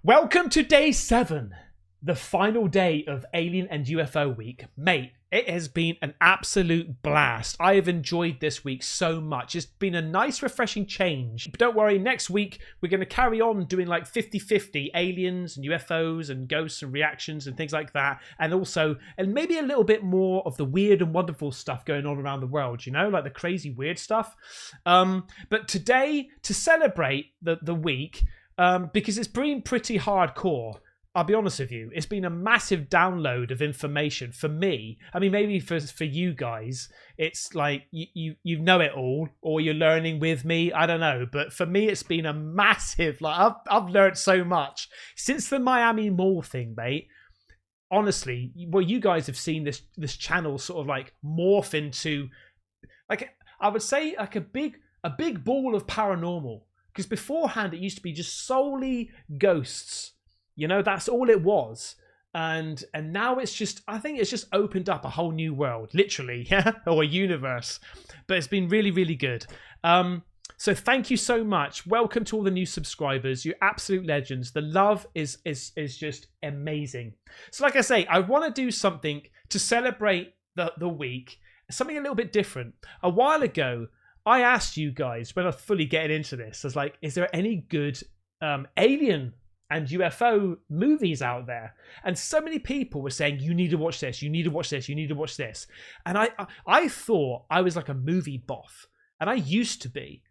Welcome to day 7, the final day of Alien and UFO week. Mate, it has been an absolute blast. I have enjoyed this week so much. It's been a nice, refreshing change. But don't worry, next week we're going to carry on doing like 50-50 aliens and UFOs and ghosts and reactions and things like that. And also, and maybe a little bit more of the weird and wonderful stuff going on around the world, you know, like the crazy weird stuff. But today, to celebrate the week, because it's been pretty hardcore. I'll be honest with you, it's been a massive download of information for me. I mean, maybe for you guys, it's like you know it all, or you're learning with me. I don't know, but for me, it's been a massive. Like I've learned so much since the Miami Mall thing, mate. Honestly, well, you guys have seen this channel sort of like morph into, like I would say, like a big ball of paranormal. Because beforehand, it used to be just solely ghosts. You know, that's all it was. And now it's just, I think it's just opened up a whole new world, literally, yeah, or a universe. But it's been really, really good. So thank you so much. Welcome to all the new subscribers. You're absolute legends. The love is just amazing. So like I say, I want to do something to celebrate the week, something a little bit different. A while ago, I asked you guys, when I was fully getting into this, I was like, is there any good alien and UFO movies out there? And so many people were saying, you need to watch this, you need to watch this, you need to watch this. And I thought I was like a movie buff, and I used to be.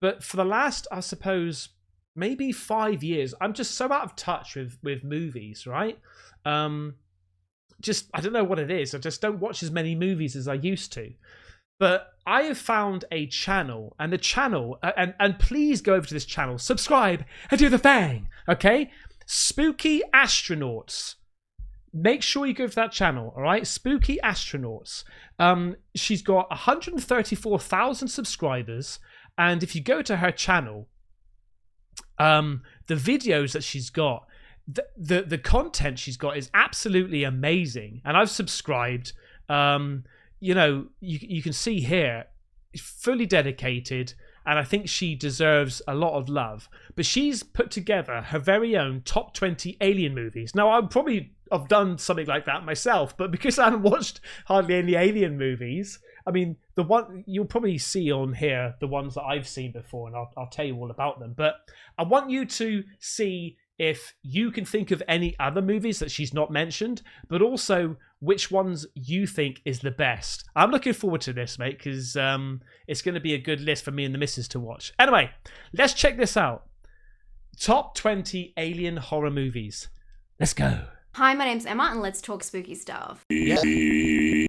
But for the last, I suppose, maybe 5 years, I'm just so out of touch with movies, right? Just, I don't know what it is. I just don't watch as many movies as I used to. But I have found a channel, and the channel, and please go over to this channel, subscribe, and do the thing, okay? Spooky Astronauts. Make sure you go to that channel, all right? Spooky Astronauts. She's got 134,000 subscribers, and if you go to her channel, the videos that she's got, the content she's got is absolutely amazing, and I've subscribed. You know, you can see here, fully dedicated, and I think she deserves a lot of love. But she's put together her very own top 20 alien movies. Now, I probably have done something like that myself, but because I haven't watched hardly any alien movies, I mean, the one you'll probably see on here, the ones that I've seen before, and I'll tell you all about them. But I want you to see if you can think of any other movies that she's not mentioned, but also which ones you think is the best. I'm looking forward to this, mate, because it's going to be a good list for me and the missus to watch. Anyway, let's check this out. Top 20 alien horror movies. Let's go. Hi, my name's Emma, and let's talk spooky stuff. Yeah.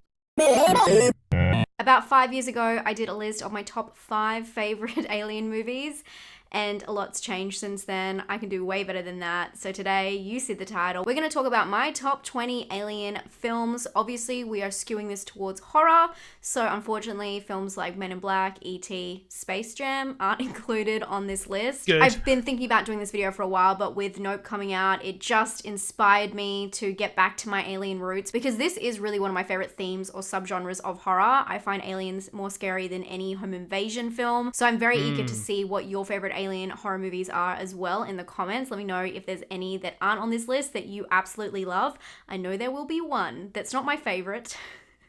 About 5 years ago, I did a list of my top 5 favorite alien movies, and a lot's changed since then. I can do way better than that. So today, you see the title, we're going to talk about my top 20 alien films. Obviously, we are skewing this towards horror, so unfortunately, films like Men in Black, E.T., Space Jam aren't included on this list. Good. I've been thinking about doing this video for a while, but with Nope coming out, it just inspired me to get back to my alien roots, because this is really one of my favorite themes or subgenres of horror. I find aliens more scary than any home invasion film, so I'm very eager to see what your favorite alien horror movies are as well in the comments. Let me know if there's any that aren't on this list that you absolutely love. I know there will be one that's not my favorite.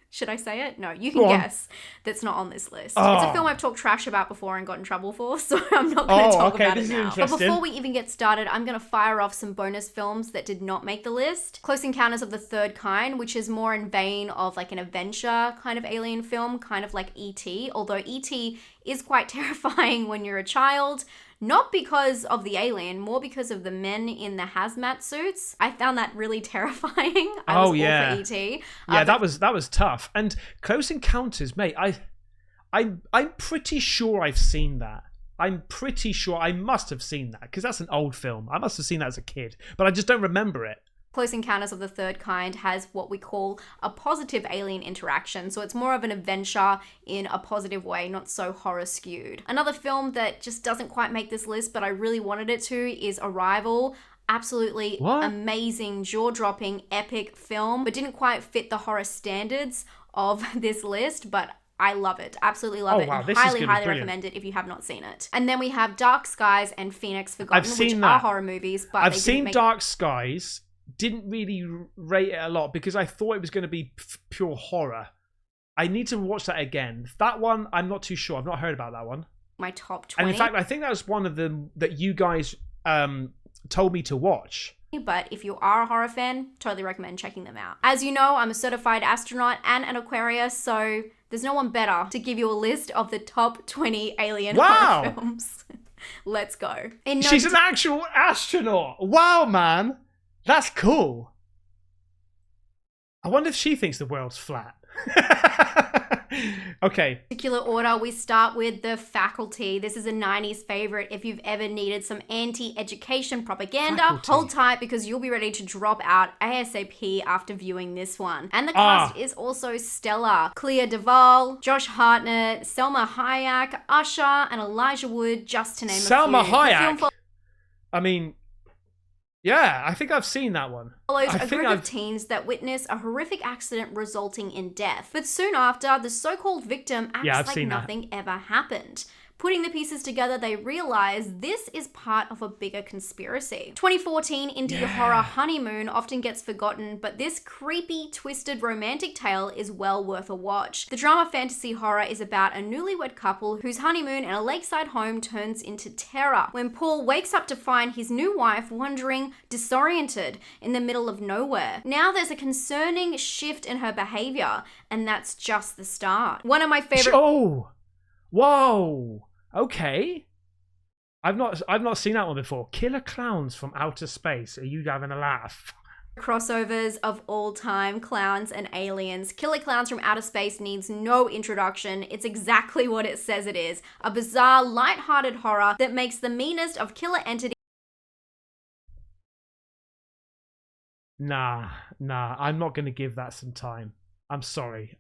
Should I say it? No, you can guess. That's not on this list. Oh. It's a film I've talked trash about before and got in trouble for, so I'm not going to talk about it now. But before we even get started, I'm going to fire off some bonus films that did not make the list. Close Encounters of the Third Kind, which is more in vein of like an adventure kind of alien film, kind of like E.T., although E.T. is quite terrifying when you're a child. Not because of the alien, more because of the men in the hazmat suits. I found that really terrifying. I was all for E.T. Yeah, that was tough. And Close Encounters, mate, I'm pretty sure I've seen that. I'm pretty sure I must have seen that, because that's an old film. I must have seen that as a kid, but I just don't remember it. Close Encounters of the Third Kind has what we call a positive alien interaction. So it's more of an adventure in a positive way, not so horror skewed. Another film that just doesn't quite make this list, but I really wanted it to, is Arrival. Absolutely amazing, jaw-dropping, epic film, but didn't quite fit the horror standards of this list, but I love it. Absolutely love it. Wow, And this is highly, gonna be highly brilliant. recommend it if you have not seen it. And then we have Dark Skies and Phoenix Forgotten, I've seen which that. are horror movies, but I've they seen didn't make Dark Skies. Didn't really rate it a lot because I thought it was going to be pure horror. I need to watch that again. That one, I'm not too sure. I've not heard about that one. my top 20. And in fact, I think that was one of them that you guys told me to watch. But if you are a horror fan, totally recommend checking them out. As you know, I'm a certified astronaut and an Aquarius, so there's no one better to give you a list of the top 20 alien horror films. Let's go. She's an actual astronaut. Wow, man. That's cool. I wonder if she thinks the world's flat. Okay. Particular order, we start with The Faculty. This is a 90s favorite if you've ever needed some anti-education propaganda. Faculty. Hold tight because you'll be ready to drop out ASAP after viewing this one. And the cast is also stellar. Clea Duvall, Josh Hartnett, Selma Hayek, Usher, and Elijah Wood, just to name a few. Selma The Hayek. film I mean, yeah, I think I've seen that one. follows a group of teens that witness a horrific accident resulting in death. But soon after, the so-called victim acts like nothing ever happened. Putting the pieces together, they realize this is part of a bigger conspiracy. 2014 indie horror Honeymoon often gets forgotten, but this creepy, twisted romantic tale is well worth a watch. The drama fantasy horror is about a newlywed couple whose honeymoon in a lakeside home turns into terror when Paul wakes up to find his new wife wandering, disoriented, in the middle of nowhere. Now there's a concerning shift in her behavior, and that's just the start. One of my favorite... Oh! Whoa! Okay. I've not seen that one before. Killer Clowns from Outer Space. Are you having a laugh? Crossovers of all time, clowns and aliens. Killer Clowns from Outer Space needs no introduction. It's exactly what it says it is. A bizarre, lighthearted horror that makes the meanest of killer entities. Nah, I'm not going to give that some time. I'm sorry.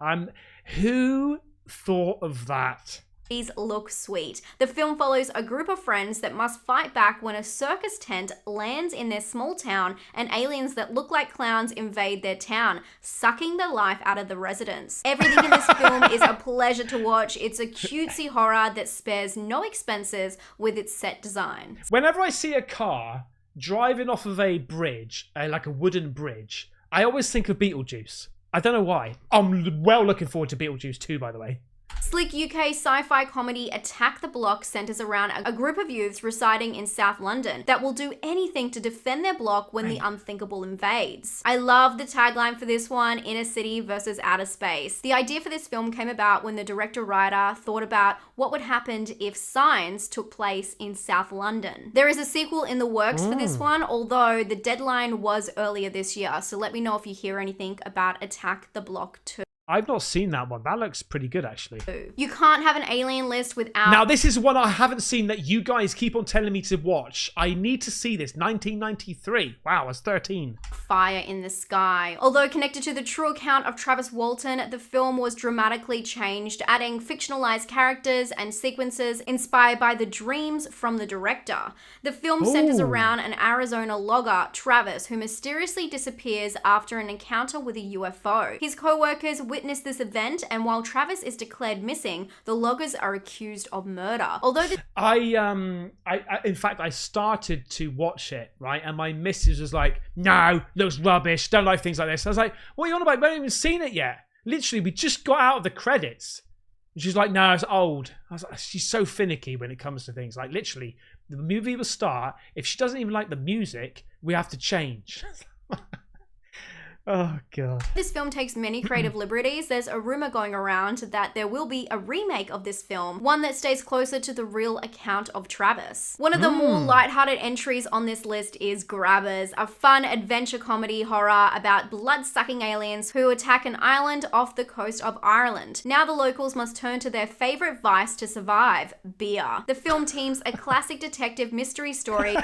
Who thought of that? These look sweet. The film follows a group of friends that must fight back when a circus tent lands in their small town and aliens that look like clowns invade their town, sucking the life out of the residents. Everything in this film is a pleasure to watch. It's a cutesy horror that spares no expenses with its set design. Whenever I see a car driving off of a bridge, like a wooden bridge, I always think of Beetlejuice. I don't know why. I'm well looking forward to Beetlejuice 2, by the way. Slick UK sci-fi comedy Attack the Block centers around a group of youths residing in South London that will do anything to defend their block when the unthinkable invades. I love the tagline for this one, inner city versus outer space. The idea for this film came about when the director-writer thought about what would happen if Signs took place in South London. There is a sequel in the works for this one, although the deadline was earlier this year, so let me know if you hear anything about Attack the Block 2. I've not seen that one. That looks pretty good, actually. You can't have an alien list without... Now, this is one I haven't seen that you guys keep on telling me to watch. I need to see this. 1993. Wow, I was 13. Fire in the Sky. Although connected to the true account of Travis Walton, the film was dramatically changed, adding fictionalized characters and sequences inspired by the dreams from the director. The film centers around an Arizona logger, Travis, who mysteriously disappears after an encounter with a UFO. His co-workers witness this event, and while Travis is declared missing, the loggers are accused of murder. Although in fact, I started to watch it, right? And my missus was like, no, looks rubbish, don't like things like this. I was like, what are you on about? We haven't even seen it yet. Literally, we just got out of the credits. And she's like, no, it's old. I was like, she's so finicky when it comes to things. Like, literally, the movie will start. If she doesn't even like the music, we have to change. Oh, God. This film takes many creative liberties. There's a rumor going around that there will be a remake of this film, one that stays closer to the real account of Travis. One of the more lighthearted entries on this list is Grabbers, a fun adventure comedy horror about blood-sucking aliens who attack an island off the coast of Ireland. Now the locals must turn to their favorite vice to survive, beer. The film teams a classic detective mystery story.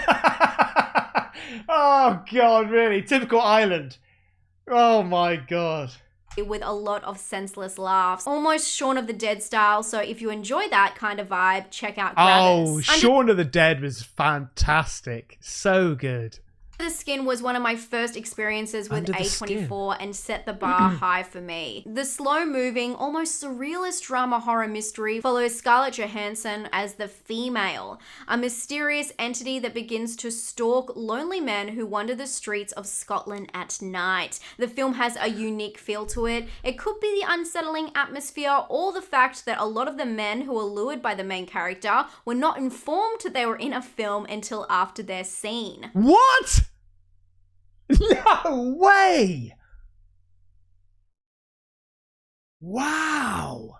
Oh, God, really? Typical Ireland. Oh my God. With a lot of senseless laughs. Almost Shaun of the Dead style, so if you enjoy that kind of vibe, check out Grabbers. Oh, Shaun of the Dead was fantastic. So good. The Skin was one of my first experiences with Under the A24 and set the bar high for me. The slow-moving, almost surrealist drama horror mystery follows Scarlett Johansson as the female, a mysterious entity that begins to stalk lonely men who wander the streets of Scotland at night. The film has a unique feel to it. It could be the unsettling atmosphere or the fact that a lot of the men who were lured by the main character were not informed that they were in a film until after their scene. What? No way! Wow!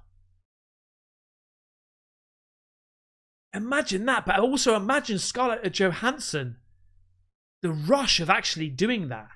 Imagine that, but also imagine Scarlett Johansson. The rush of actually doing that.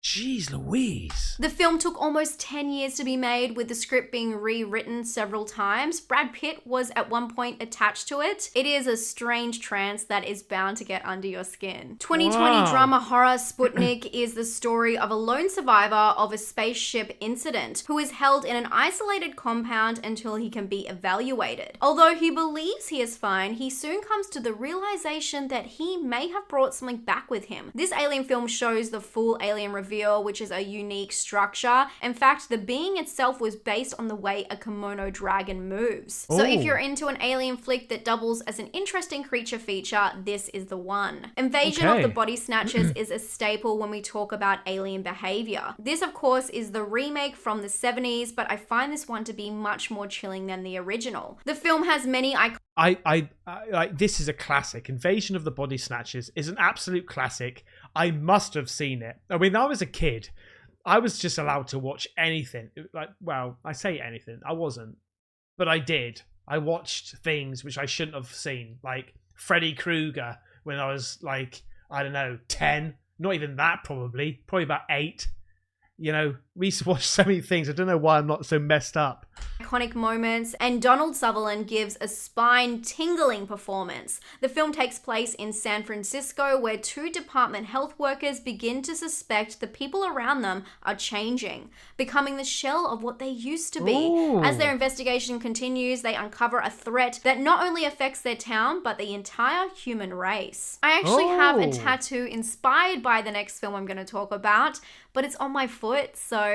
Jeez Louise. The film took almost 10 years to be made, with the script being rewritten several times. Brad Pitt was at one point attached to it. It is a strange trance that is bound to get under your skin. 2020 Wow. drama horror Sputnik is the story of a lone survivor of a spaceship incident who is held in an isolated compound until he can be evaluated. Although he believes he is fine, he soon comes to the realization that he may have brought something back with him. This Alien film shows the full alien reveal, which is a unique structure. In fact, the being itself was based on the way a kimono dragon moves. So if you're into an alien flick that doubles as an interesting creature feature, this is the one. Invasion of the Body Snatchers is a staple when we talk about alien behavior. This, of course, is the remake from the 70s, but I find this one to be much more chilling than the original. The film has many This is a classic. Invasion of the Body Snatchers is an absolute classic. I must have seen it. I mean, I was a kid. I was just allowed to watch anything. Like, well, I say anything. I wasn't. But I did. I watched things which I shouldn't have seen. Like Freddy Krueger when I was like, I don't know, 10. Not even that, probably. Probably about 8. You know, we used to watch so many things. I don't know why I'm not so messed up. Iconic moments, and Donald Sutherland gives a spine-tingling performance. The film takes place in San Francisco, where 2 department health workers begin to suspect the people around them are changing, becoming the shell of what they used to be. Ooh. As their investigation continues, they uncover a threat that not only affects their town, but the entire human race. I actually have a tattoo inspired by the next film I'm going to talk about, but it's on my foot, so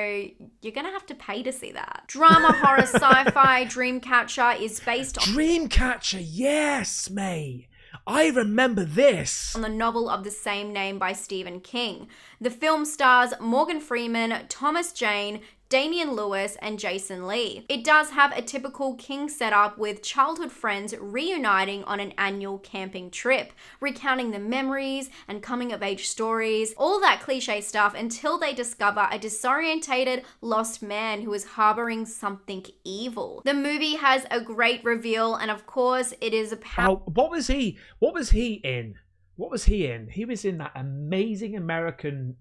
you're gonna have to pay to see that. Drama, horror, sci-fi, Dreamcatcher is based on Dreamcatcher, yes, mate. I remember this. on the novel of the same name by Stephen King. The film stars Morgan Freeman, Thomas Jane, Damian Lewis, and Jason Lee. It does have a typical King setup, with childhood friends reuniting on an annual camping trip, recounting the memories and coming-of-age stories, all that cliche stuff, until they discover a disorientated, lost man who is harboring something evil. The movie has a great reveal, and of course, it is a What was he? What was he in? What was he in? He was in that amazing American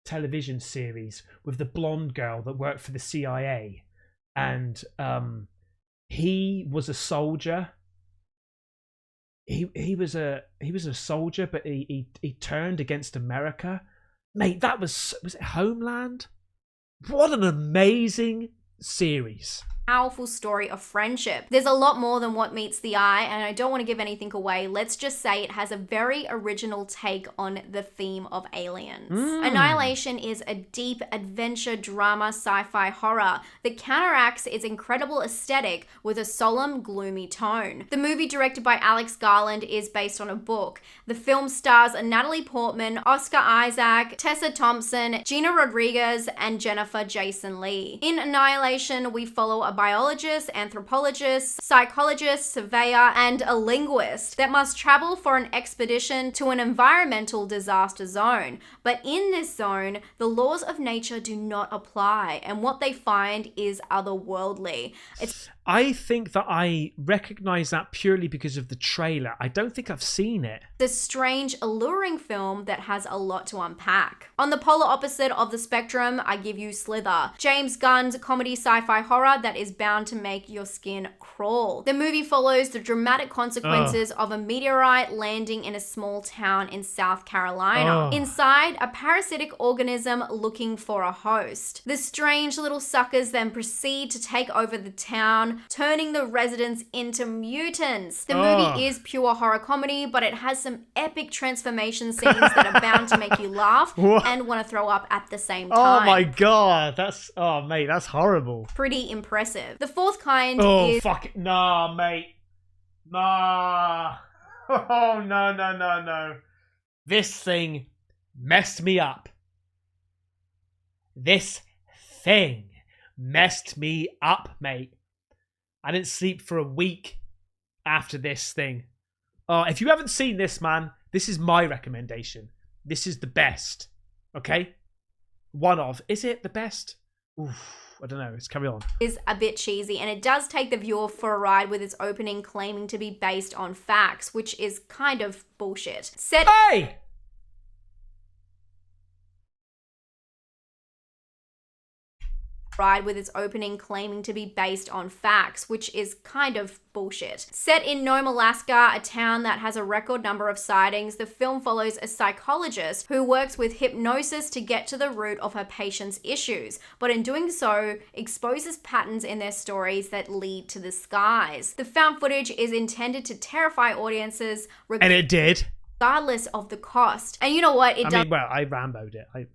television series with the blonde girl that worked for the CIA, and he was a soldier. He was a soldier, but he turned against America. Mate, that was it Homeland? What an amazing series. powerful story of friendship. There's a lot more than what meets the eye, and I don't want to give anything away. Let's just say it has a very original take on the theme of aliens. Annihilation is a deep adventure drama sci-fi horror that counteracts its incredible aesthetic with a solemn, gloomy tone. The movie, directed by Alex Garland, is based on a book. The film stars Natalie Portman, Oscar Isaac, Tessa Thompson, Gina Rodriguez, and Jennifer Jason Leigh. In Annihilation, we follow a biologist, anthropologist, psychologist, surveyor, and a linguist that must travel for an expedition to an environmental disaster zone. But in this zone, the laws of nature do not apply, and what they find is otherworldly. I think that I recognize that purely because of the trailer. I don't think I've seen it. This strange, alluring film that has a lot to unpack. On the polar opposite of the spectrum, I give you Slither, James Gunn's comedy sci-fi horror that is bound to make your skin crawl. The movie follows the dramatic consequences of a meteorite landing in a small town in South Carolina. Inside, a parasitic organism looking for a host. The strange little suckers then proceed to take over the town, them, turning the residents into mutants. The movie is pure horror comedy, but it has some epic transformation scenes that are bound to make you laugh and want to throw up at the same time. Oh my god, mate, that's horrible. Pretty impressive. The fourth kind is... fuck it. Nah, mate. Nah. Oh, no. This thing messed me up. This thing messed me up, mate. I didn't sleep for a week after this thing. If you haven't seen this, man, this is my recommendation. This is the best. Okay? Is it the best? Oof. I don't know. Let's carry on. Is a bit cheesy, and it does take the viewer for a ride with its opening claiming to be based on facts, which is kind of bullshit. Hey! Ride with its opening claiming to be based on facts, which is kind of bullshit. Set in Nome, Alaska, a town that has a record number of sightings, the film follows a psychologist who works with hypnosis to get to the root of her patients' issues, but in doing so, exposes patterns in their stories that lead to the skies. The found footage is intended to terrify audiences, and it did, regardless of the cost. And you know what? I Rambo'd it.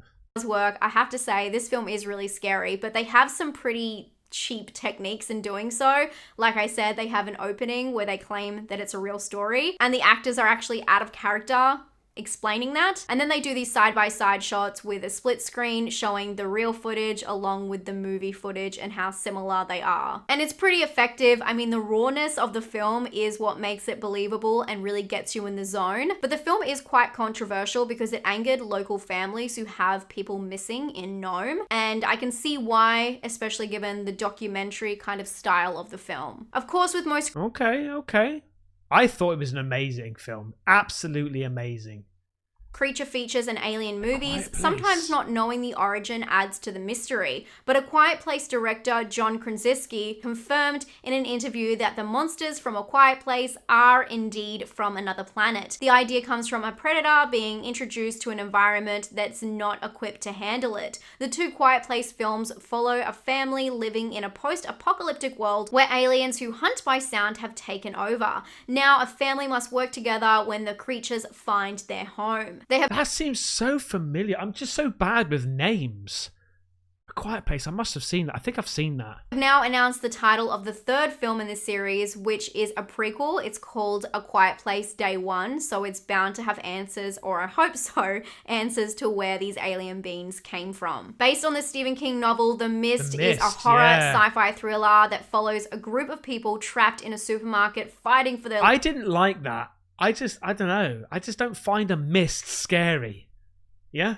Work. I have to say, this film is really scary, but they have some pretty cheap techniques in doing so. Like I said, they have an opening where they claim that it's a real story, and the actors are actually out of character explaining that. And then they do these side-by-side shots with a split screen showing the real footage along with the movie footage and how similar they are. And it's pretty effective. I mean, the rawness of the film is what makes it believable and really gets you in the zone. But the film is quite controversial because it angered local families who have people missing in Nome. And I can see why, especially given the documentary kind of style of the film. Of course, with most... Okay. I thought it was an amazing film. Absolutely amazing. Creature features and alien movies, sometimes not knowing the origin adds to the mystery. But A Quiet Place director John Krasinski confirmed in an interview that the monsters from A Quiet Place are indeed from another planet. The idea comes from a predator being introduced to an environment that's not equipped to handle it. The two Quiet Place films follow a family living in a post-apocalyptic world where aliens who hunt by sound have taken over. Now a family must work together when the creatures find their home. That seems so familiar. I'm just so bad with names. A Quiet Place. I must have seen that. I think I've seen that. They've now announced the title of the third film in this series, which is a prequel. It's called A Quiet Place Day One, so it's bound to have answers, or I hope so, answers to where these alien beings came from. Based on the Stephen King novel, The Mist is a horror sci-fi thriller that follows a group of people trapped in a supermarket fighting for their... I didn't like that. I don't know. I just don't find a mist scary. Yeah?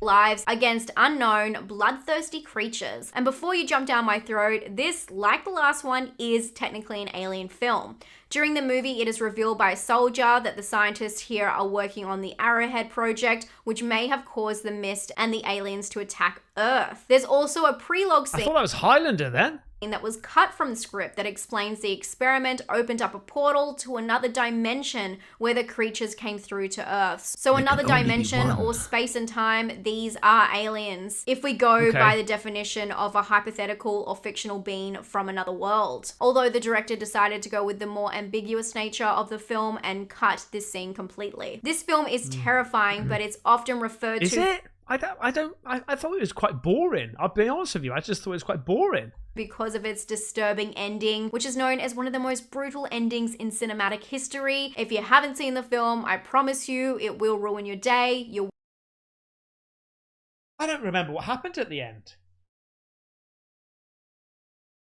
Lives against unknown, bloodthirsty creatures. And before you jump down my throat, this, like the last one, is technically an alien film. During the movie, it is revealed by a soldier that the scientists here are working on the Arrowhead project, which may have caused the mist and the aliens to attack Earth. There's also a prelogue scene... I thought that was Highlander then. That was cut from the script that explains the experiment opened up a portal to another dimension where the creatures came through to Earth. So another dimension or space and time, these are aliens. If we go by the definition of a hypothetical or fictional being from another world. Although the director decided to go with the more ambiguous nature of the film and cut this scene completely. This film is terrifying, but it's often referred to... Is it? I thought it was quite boring. I'll be honest with you. I just thought it was quite boring. Because of its disturbing ending, which is known as one of the most brutal endings in cinematic history. If you haven't seen the film, I promise you, it will ruin your day. I don't remember what happened at the end.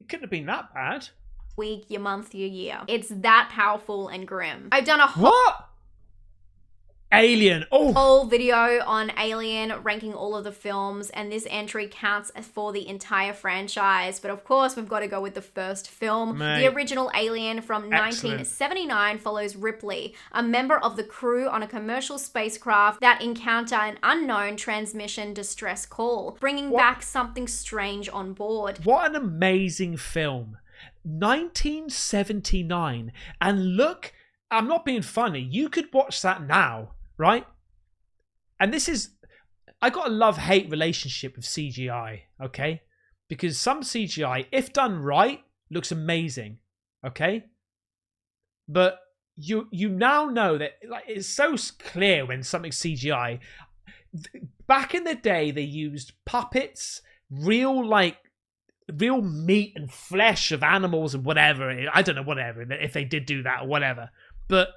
It couldn't have been that bad. Week, your month, your year. It's that powerful and grim. I've done a What? Alien. Whole video on Alien, ranking all of the films, and this entry counts for the entire franchise. But of course, we've got to go with the first film. Mate. The original Alien from 1979 follows Ripley, a member of the crew on a commercial spacecraft that encounter an unknown transmission distress call, bringing back something strange on board. What an amazing film. 1979. And look, I'm not being funny. You could watch that now. Right? And this is... I got a love-hate relationship with CGI, okay? Because some CGI, if done right, looks amazing, okay? But you now know that like it's so clear when something's CGI. Back in the day, they used puppets, real meat and flesh of animals and whatever. I don't know, whatever, if they did do that or whatever. But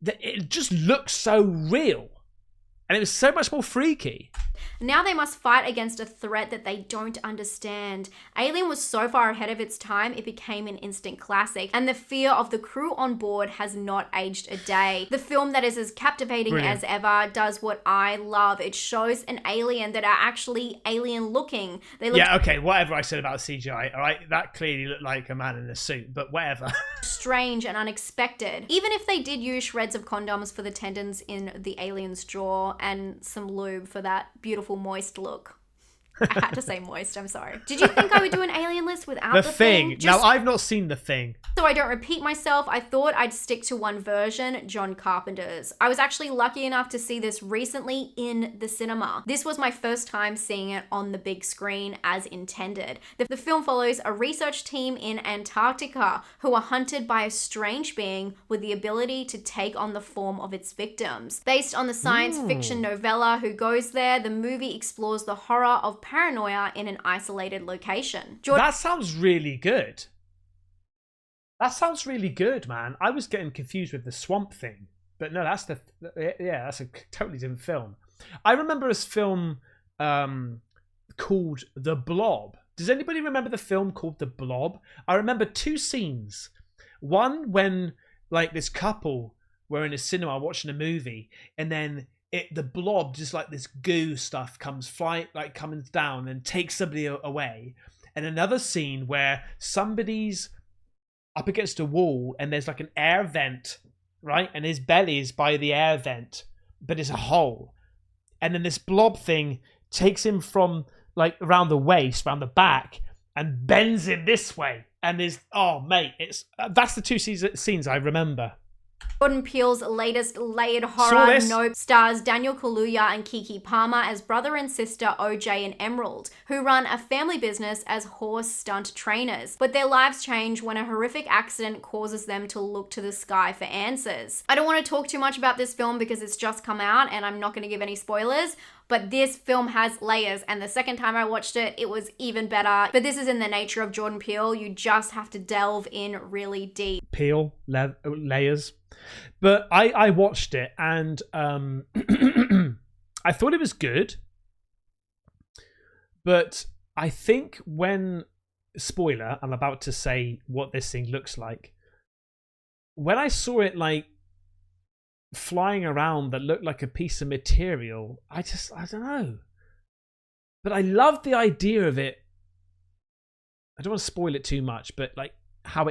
it just looks so real. And it was so much more freaky. Now they must fight against a threat that they don't understand. Alien was so far ahead of its time, it became an instant classic. And the fear of the crew on board has not aged a day. The film that is as captivating as ever does what I love. It shows an alien that are actually alien looking. They look okay, whatever I said about CGI, all right? That clearly looked like a man in a suit, but whatever. strange and unexpected. Even if they did use shreds of condoms for the tendons in the alien's jaw and some lube for that beautiful moist look. I had to say moist, I'm sorry. Did you think I would do an alien list without the thing? Now, I've not seen The Thing. So I don't repeat myself, I thought I'd stick to one version, John Carpenter's. I was actually lucky enough to see this recently in the cinema. This was my first time seeing it on the big screen as intended. The film follows a research team in Antarctica who are hunted by a strange being with the ability to take on the form of its victims. Based on the science fiction novella Who Goes There, the movie explores the horror of paranoia in an isolated location. That sounds really good. That sounds really good, man. I was getting confused with the Swamp Thing, but no, that's that's a totally different film. I remember a film called The Blob. Does anybody remember the film called The Blob? I remember two scenes. One when like this couple were in a cinema watching a movie, and then the blob, just like this goo stuff, comes down and takes somebody away. And another scene where somebody's up against a wall and there's like an air vent, right? And his belly is by the air vent, but it's a hole. And then this blob thing takes him from like around the waist, around the back, and bends him this way. And that's the two scenes I remember. Jordan Peele's latest layered horror, Nope, stars Daniel Kaluuya and Keke Palmer as brother and sister OJ and Emerald, who run a family business as horse stunt trainers. But their lives change when a horrific accident causes them to look to the sky for answers. I don't want to talk too much about this film because it's just come out and I'm not going to give any spoilers, but this film has layers, and the second time I watched it, it was even better. But this is in the nature of Jordan Peele. You just have to delve in really deep. Peele, layers. But I watched it, and I thought it was good. But I think spoiler, I'm about to say what this thing looks like. When I saw it like flying around that looked like a piece of material, I don't know. But I love the idea of it. I don't want to spoil it too much, but like how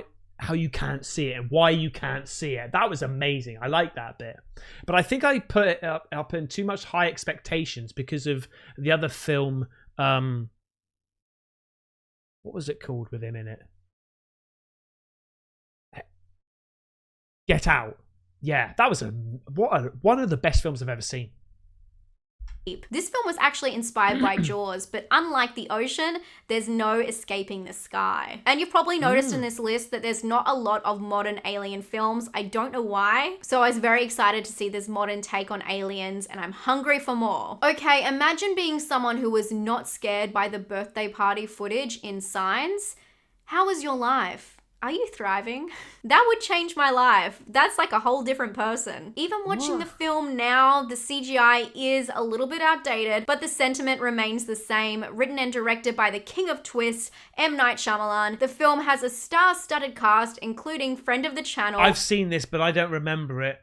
you can't see it and why you can't see it. That was amazing. I like that bit. But I think I put it up in too much high expectations because of the other film. What was it called with him in it? Get Out. Yeah, that was one of the best films I've ever seen. This film was actually inspired by Jaws, but unlike the ocean, there's no escaping the sky. And you've probably noticed in this list that there's not a lot of modern alien films. I don't know why. So I was very excited to see this modern take on aliens, and I'm hungry for more. Okay, imagine being someone who was not scared by the birthday party footage in Signs. How was your life? Are you thriving? That would change my life. That's like a whole different person. Even watching the film now, the CGI is a little bit outdated, but the sentiment remains the same. Written and directed by the king of twists, M. Night Shyamalan. The film has a star-studded cast, including friend of the channel. I've seen this, but I don't remember it.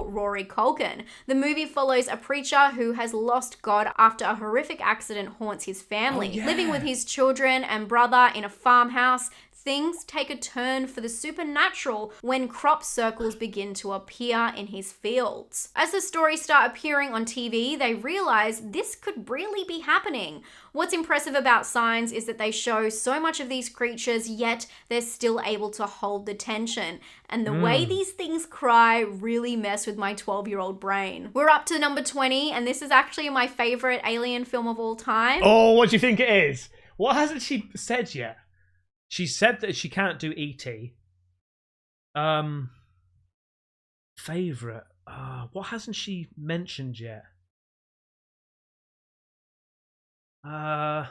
Rory Culkin. The movie follows a preacher who has lost God after a horrific accident haunts his family. Living with his children and brother in a farmhouse, things take a turn for the supernatural when crop circles begin to appear in his fields. As the stories start appearing on TV, they realize this could really be happening. What's impressive about Signs is that they show so much of these creatures, yet they're still able to hold the tension. And the way these things cry really mess with my 12-year-old brain. We're up to number 20, and this is actually my favorite alien film of all time. Oh, what do you think it is? What hasn't she said yet? She said that she can't do ET. Favorite. What hasn't she mentioned yet? Man,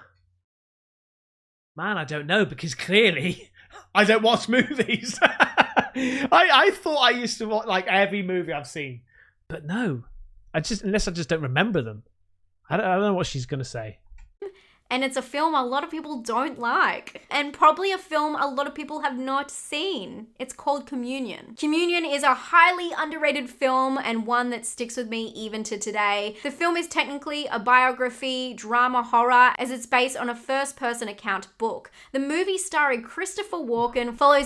I don't know, because clearly I don't watch movies. I thought I used to watch like every movie I've seen, but no, unless I just don't remember them. I don't know what she's gonna say. And it's a film a lot of people don't like. And probably a film a lot of people have not seen. It's called Communion. Communion is a highly underrated film and one that sticks with me even to today. The film is technically a biography, drama, horror, as it's based on a first-person account book. The movie starring Christopher Walken follows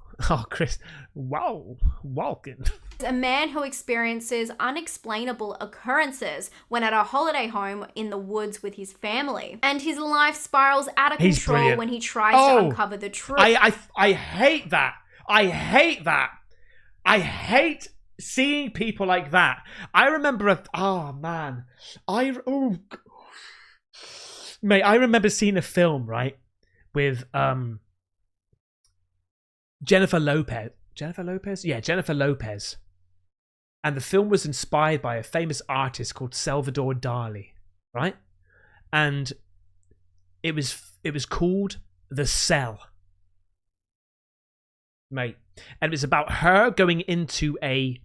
Walken. A man who experiences unexplainable occurrences when at a holiday home in the woods with his family. And his life spirals out of control when he tries to uncover the truth. I hate that. I hate that. I hate seeing people like that. I remember mate, I remember seeing a film, right, with Jennifer Lopez. Yeah, Jennifer Lopez. And the film was inspired by a famous artist called Salvador Dali, right? And it was called The Cell, mate. And it was about her going into a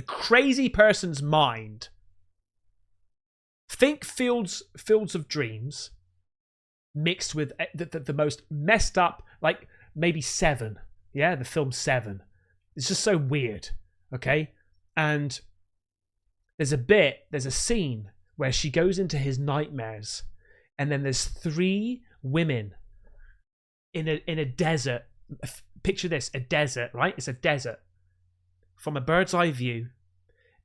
crazy person's mind. Think Fields of Dreams mixed with the most messed up, like maybe Seven. Yeah, the film Seven. It's just so weird. Okay, and there's a scene where she goes into his nightmares, and then there's 3 women in a desert. Picture this, a desert, right? It's a desert from a bird's eye view,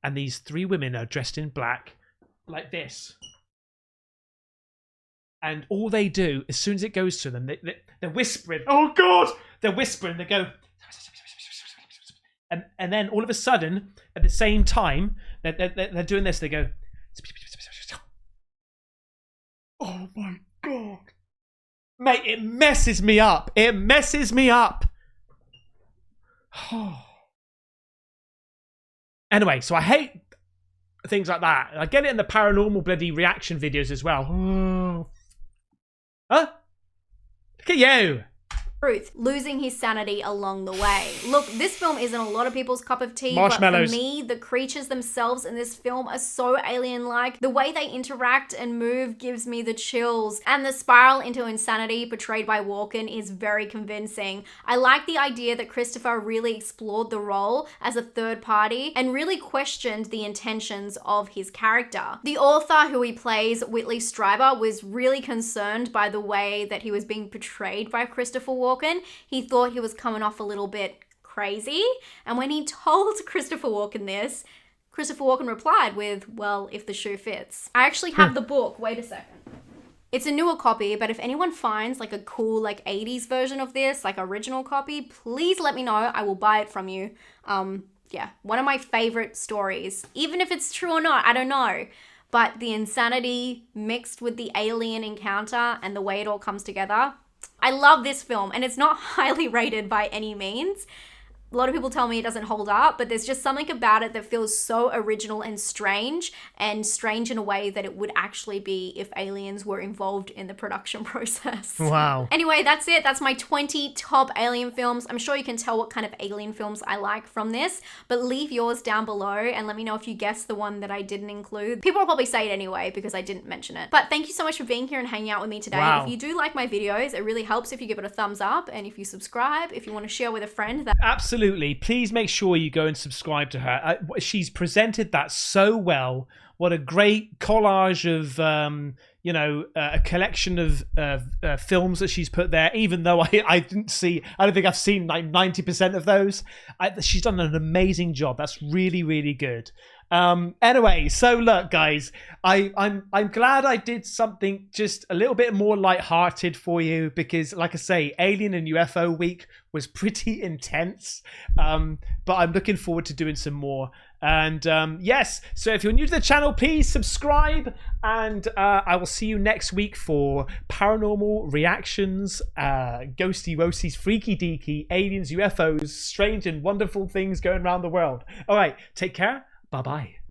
and these 3 women are dressed in black, like this. And all they do, as soon as it goes to them, they're whispering. Oh God! They're whispering. They go. And then all of a sudden, at the same time, they're doing this. They go, oh my God. Mate, it messes me up. It messes me up. Anyway, so I hate things like that. I get it in the paranormal bloody reaction videos as well. Huh? Look at you. Truth, losing his sanity along the way. Look, this film isn't a lot of people's cup of tea, but for me, the creatures themselves in this film are so alien-like. The way they interact and move gives me the chills, and the spiral into insanity portrayed by Walken is very convincing. I like the idea that Christopher really explored the role as a third party and really questioned the intentions of his character. The author who he plays, Whitley Strieber, was really concerned by the way that he was being portrayed by Christopher Walken. He thought he was coming off a little bit crazy. And when he told Christopher Walken this, Christopher Walken replied with, well, if the shoe fits. I actually have the book. Wait a second. It's a newer copy, but if anyone finds like a cool like 80s version of this, like original copy, please let me know. I will buy it from you. Yeah, one of my favorite stories. Even if it's true or not, I don't know. But the insanity mixed with the alien encounter and the way it all comes together, I love this film, and it's not highly rated by any means. A lot of people tell me it doesn't hold up, but there's just something about it that feels so original and strange in a way that it would actually be if aliens were involved in the production process. Wow. Anyway, that's it. That's my 20 top alien films. I'm sure you can tell what kind of alien films I like from this, but leave yours down below and let me know if you guessed the one that I didn't include. People will probably say it anyway because I didn't mention it. But thank you so much for being here and hanging out with me today. Wow. If you do like my videos, it really helps if you give it a thumbs up, and if you subscribe, if you want to share with a friend. Absolutely. Please make sure you go and subscribe to her. She's presented that so well. What a great collage of, a collection of films that she's put there. Even though I don't think I've seen like 90% of those. She's done an amazing job. That's really, really good. Anyway, so look, guys, I'm glad I did something just a little bit more lighthearted for you because, like I say, Alien and UFO week was pretty intense. But I'm looking forward to doing some more And yes, so if you're new to the channel, please subscribe, and I will see you next week for paranormal reactions, ghosty roasties, freaky deaky, aliens, UFOs, strange and wonderful things going around the world. All right, take care. Bye bye.